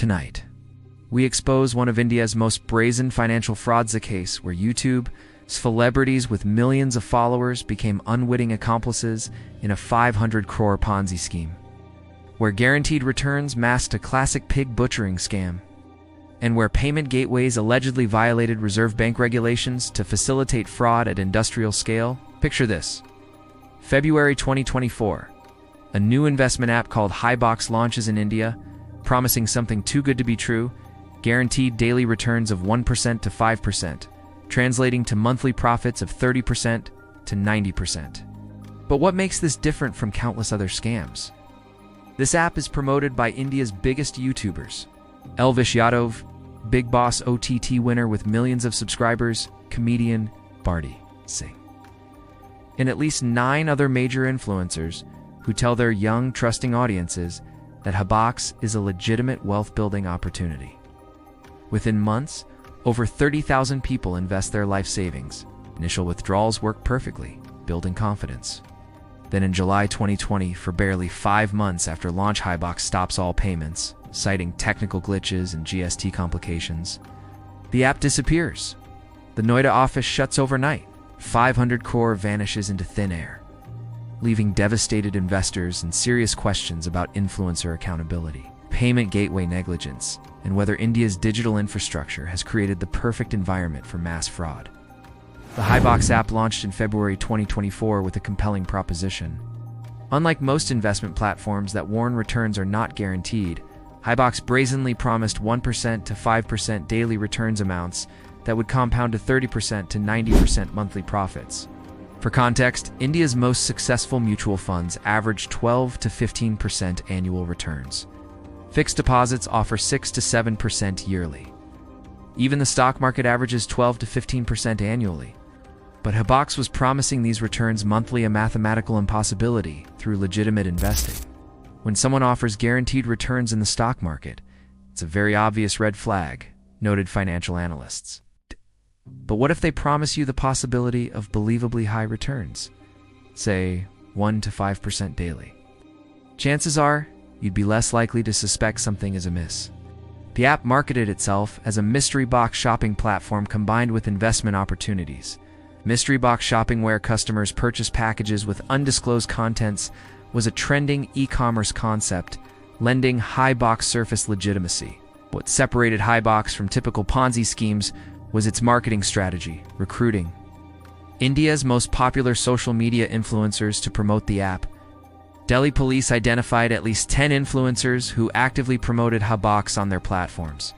Tonight, we expose one of India's most brazen financial frauds, a case where YouTube celebrities with millions of followers became unwitting accomplices in a 500 crore Ponzi scheme, where guaranteed returns masked a classic pig butchering scam, and where payment gateways allegedly violated Reserve Bank regulations to facilitate fraud at industrial scale. Picture this. February 2024. A new investment app called Highbox launches in India, promising something too good to be true: guaranteed daily returns of 1% to 5%, translating to monthly profits of 30% to 90%. But what makes this different from countless other scams? This app is promoted by India's biggest YouTubers: Elvish Yadav, Big Boss OTT winner with millions of subscribers, comedian Bharti Singh, and at least 9 other major influencers who tell their young, trusting audiences that Highbox is a legitimate wealth-building opportunity. Within months, over 30,000 people invest their life savings. Initial withdrawals work perfectly, building confidence. Then in July 2020, for barely 5 months after launch, Highbox stops all payments, citing technical glitches and GST complications. The app disappears. The Noida office shuts overnight. 500 crore vanishes into thin air, leaving devastated investors and serious questions about influencer accountability, payment gateway negligence, and whether India's digital infrastructure has created the perfect environment for mass fraud. The Highbox app launched in February 2024 with a compelling proposition. Unlike most investment platforms that warn returns are not guaranteed, Highbox brazenly promised 1% to 5% daily returns amounts that would compound to 30% to 90% monthly profits. For context, India's most successful mutual funds average 12 to 15% annual returns. Fixed deposits offer 6 to 7% yearly. Even the stock market averages 12 to 15% annually. But Highbox was promising these returns monthly, a mathematical impossibility through legitimate investing. When someone offers guaranteed returns in the stock market, it's a very obvious red flag, noted financial analysts. But what if they promise you the possibility of believably high returns, say 1 to 5% daily? Chances are you'd be less likely to suspect something is amiss. The app marketed itself as a mystery box shopping platform combined with investment opportunities. Mystery box shopping, where customers purchase packages with undisclosed contents, was a trending e-commerce concept, lending Highbox surface legitimacy. What separated Highbox from typical Ponzi schemes was its marketing strategy: recruiting India's most popular social media influencers to promote the app. Delhi police identified at least 10 influencers who actively promoted Highbox on their platforms.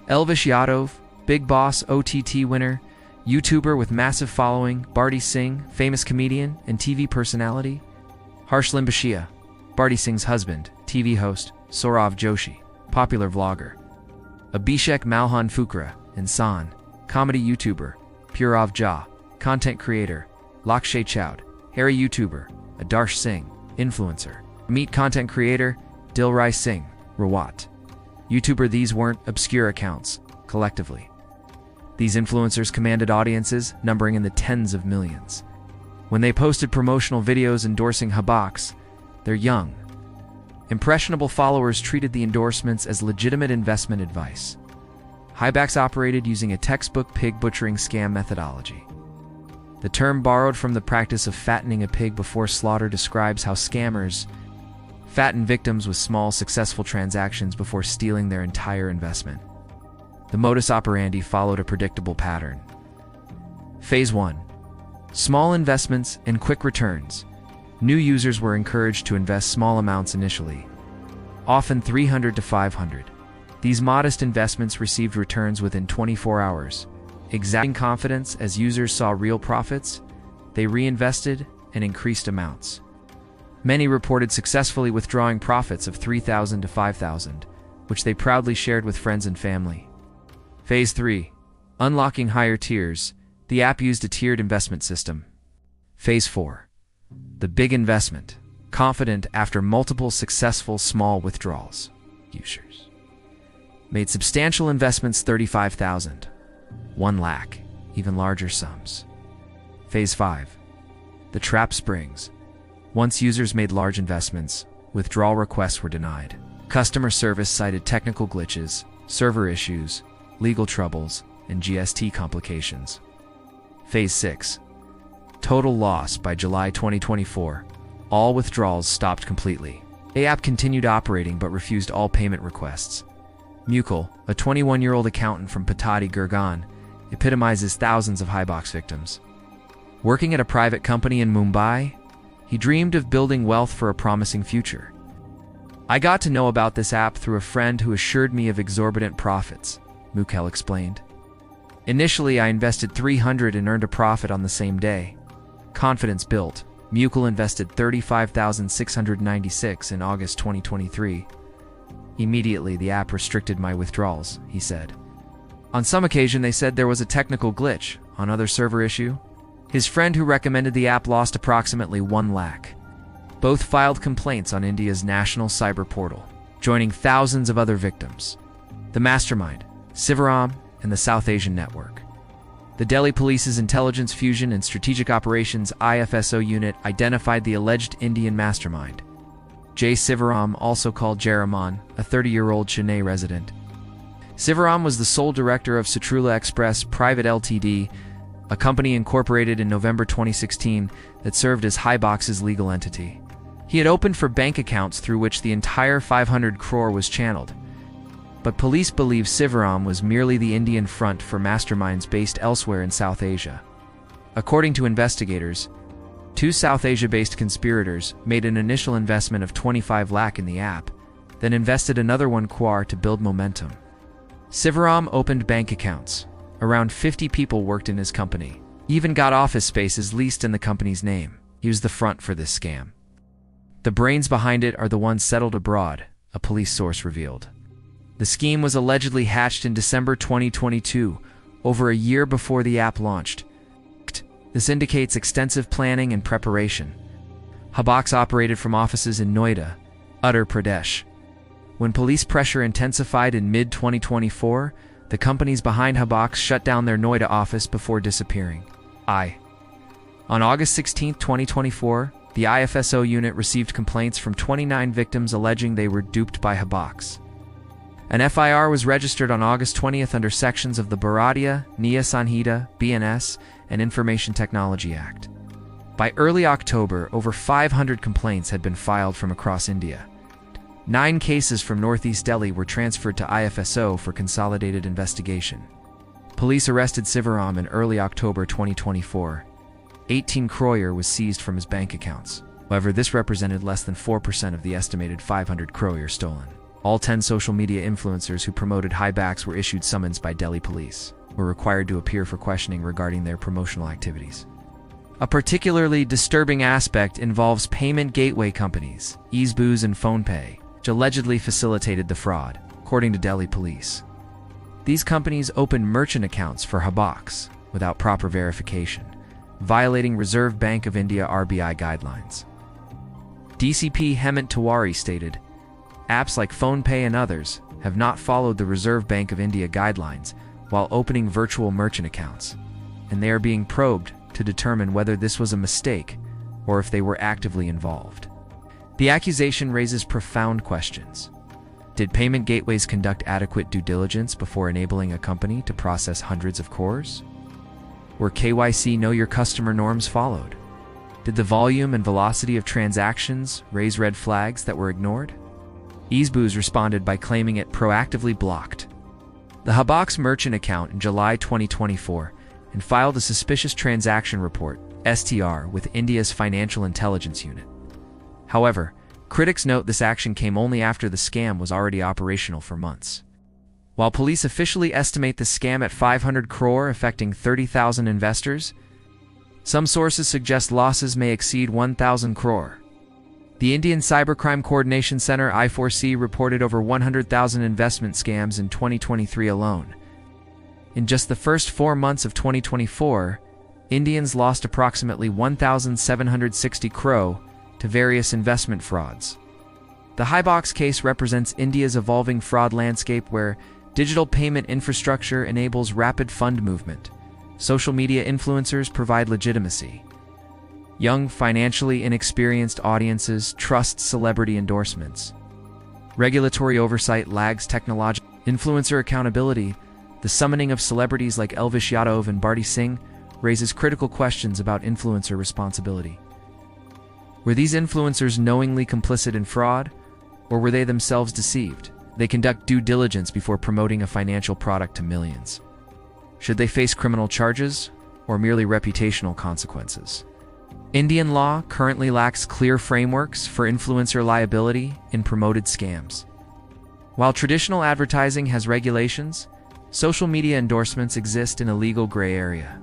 Elvish Yadav, Big Boss OTT winner, YouTuber with massive following; Bharti Singh, famous comedian and TV personality; Harshlim Bashia, Bharti Singh's husband, TV host; Saurav Joshi, popular vlogger; Abhishek Malhan and San, comedy YouTuber; Purav Jha, content creator; Lakshay Chowd, Harry YouTuber; Adarsh Singh, influencer; Meet content creator; Dilrai Singh, Rawat, YouTuber. These weren't obscure accounts. Collectively, these influencers commanded audiences numbering in the tens of millions. When they posted promotional videos endorsing Highbox, their young, impressionable followers treated the endorsements as legitimate investment advice. Highbox operated using a textbook pig butchering scam methodology. The term, borrowed from the practice of fattening a pig before slaughter, describes how scammers fatten victims with small, successful transactions before stealing their entire investment. The modus operandi followed a predictable pattern. Phase 1. Small investments and quick returns. New users were encouraged to invest small amounts initially, often 300 to 500. These modest investments received returns within 24 hours. Exciting confidence as users saw real profits, they reinvested and increased amounts. Many reported successfully withdrawing profits of 3,000 to 5,000, which they proudly shared with friends and family. Phase 3. Unlocking higher tiers. The app used a tiered investment system. Phase 4. The big investment. Confident after multiple successful small withdrawals. Users made substantial investments: 35,000, 1 lakh, even larger sums. Phase 5. The trap springs. Once users made large investments, withdrawal requests were denied. Customer service cited technical glitches, server issues, legal troubles, and GST complications. Phase 6. Total loss by July 2024. All withdrawals stopped completely. The app continued operating but refused all payment requests. Mukul, a 21-year-old accountant from Patadi, Gurgaon, epitomizes thousands of Highbox victims. Working at a private company in Mumbai, he dreamed of building wealth for a promising future. I got to know about this app through a friend who assured me of exorbitant profits, Mukul explained. Initially, I invested $300 and earned a profit on the same day. Confidence built. Mukul invested $35,696 in August 2023. Immediately, the app restricted my withdrawals, he said. On some occasion, they said there was a technical glitch. On other server issue, his friend who recommended the app lost approximately 1 lakh. Both filed complaints on India's national cyber portal, joining thousands of other victims. The Mastermind, Sivaram, and the South Asian Network. The Delhi Police's Intelligence Fusion and Strategic Operations IFSO unit identified the alleged Indian mastermind. J. Sivaram, also called Jaraman, a 30-year-old Chennai resident. Sivaram was the sole director of Sutrula Express Private Ltd., a company incorporated in November 2016 that served as Highbox's legal entity. He had opened for bank accounts through which the entire 500 crore was channeled. But police believe Sivaram was merely the Indian front for masterminds based elsewhere in South Asia. According to investigators, 2 South Asia-based conspirators made an initial investment of 25 lakh in the app, then invested another 1 crore to build momentum. Sivaram opened bank accounts. Around 50 people worked in his company. He even got office spaces leased in the company's name. He was the front for this scam. The brains behind it are the ones settled abroad, a police source revealed. The scheme was allegedly hatched in December 2022, over a year before the app launched. This indicates extensive planning and preparation. Highbox operated from offices in Noida, Uttar Pradesh. When police pressure intensified in mid-2024, the companies behind Highbox shut down their Noida office before disappearing. On August 16, 2024, the IFSO unit received complaints from 29 victims alleging they were duped by Highbox. An FIR was registered on August 20th under sections of the Bharatiya Nyaya Sanhita, BNS, and Information Technology Act. By early October, over 500 complaints had been filed from across India. 9 cases from Northeast Delhi were transferred to IFSO for consolidated investigation. Police arrested Sivaram in early October 2024. 18 crore was seized from his bank accounts. However, this represented less than 4% of the estimated 500 crore stolen. All 10 social media influencers who promoted Highbox were issued summons by Delhi police, were required to appear for questioning regarding their promotional activities. A particularly disturbing aspect involves payment gateway companies, EaseBooz and PhonePe, which allegedly facilitated the fraud, according to Delhi police. These companies opened merchant accounts for Highbox without proper verification, violating Reserve Bank of India RBI guidelines. DCP Hemant Tiwari stated, "Apps like PhonePe and others have not followed the Reserve Bank of India guidelines while opening virtual merchant accounts, and they are being probed to determine whether this was a mistake or if they were actively involved." The accusation raises profound questions. Did payment gateways conduct adequate due diligence before enabling a company to process hundreds of crores? Were KYC Know Your Customer norms followed? Did the volume and velocity of transactions raise red flags that were ignored? EaseBooz responded by claiming it proactively blocked the Highbox merchant account in July 2024 and filed a suspicious transaction report, STR, with India's Financial Intelligence Unit. However, critics note this action came only after the scam was already operational for months. While police officially estimate the scam at 500 crore affecting 30,000 investors, some sources suggest losses may exceed 1,000 crore. The Indian Cybercrime Coordination Center I4C reported over 100,000 investment scams in 2023 alone. In just the first 4 months of 2024, Indians lost approximately 1,760 crore to various investment frauds. The Highbox case represents India's evolving fraud landscape where digital payment infrastructure enables rapid fund movement. Social media influencers provide legitimacy. Young, financially inexperienced audiences trust celebrity endorsements. Regulatory oversight lags technological. Influencer accountability. The summoning of celebrities like Elvish Yadav and Bharti Singh raises critical questions about influencer responsibility. Were these influencers knowingly complicit in fraud, or were they themselves deceived? They conduct due diligence before promoting a financial product to millions. Should they face criminal charges or merely reputational consequences? Indian law currently lacks clear frameworks for influencer liability in promoted scams. While traditional advertising has regulations, social media endorsements exist in a legal gray area.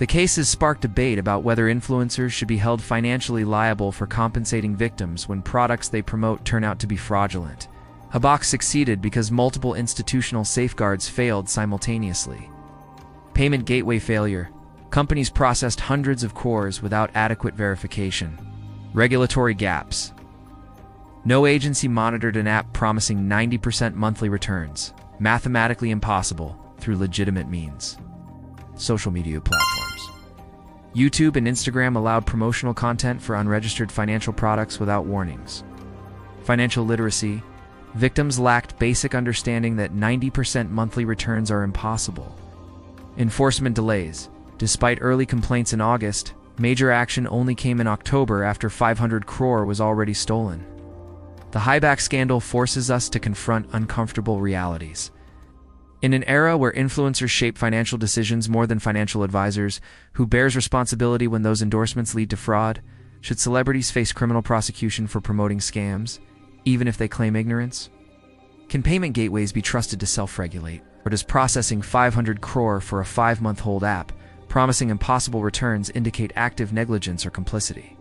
The case has sparked debate about whether influencers should be held financially liable for compensating victims when products they promote turn out to be fraudulent. Habak succeeded because multiple institutional safeguards failed simultaneously. Payment gateway failure. Companies processed hundreds of crores without adequate verification. Regulatory gaps. No agency monitored an app promising 90% monthly returns, mathematically impossible through legitimate means. Social media platforms. YouTube and Instagram allowed promotional content for unregistered financial products without warnings. Financial literacy. Victims lacked basic understanding that 90% monthly returns are impossible. Enforcement delays. Despite early complaints in August, major action only came in October after 500 crore was already stolen. The highback scandal forces us to confront uncomfortable realities. In an era where influencers shape financial decisions more than financial advisors, who bears responsibility when those endorsements lead to fraud? Should celebrities face criminal prosecution for promoting scams, even if they claim ignorance? Can payment gateways be trusted to self-regulate, or does processing 500 crore for a 5-month hold app, promising impossible returns, indicate active negligence or complicity?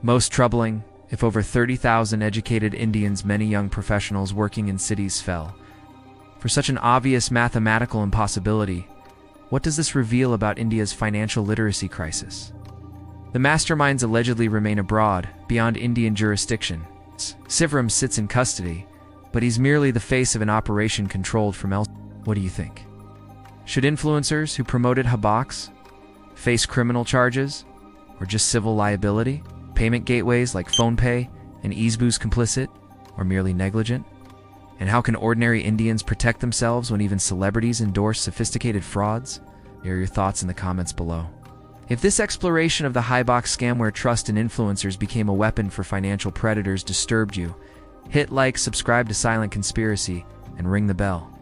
Most troubling, if over 30,000 educated Indians, many young professionals working in cities, fell for such an obvious mathematical impossibility, what does this reveal about India's financial literacy crisis? The masterminds allegedly remain abroad, beyond Indian jurisdiction. Sivaram sits in custody, but he's merely the face of an operation controlled from elsewhere. What do you think? Should influencers who promoted Habaks face criminal charges, or just civil liability? Payment gateways like PhonePe and Easeboo's complicit, or merely negligent? And how can ordinary Indians protect themselves when even celebrities endorse sophisticated frauds? Share your thoughts in the comments below. If this exploration of the highbox scam where trust in influencers became a weapon for financial predators disturbed you, hit like, subscribe to Silent Conspiracy, and ring the bell.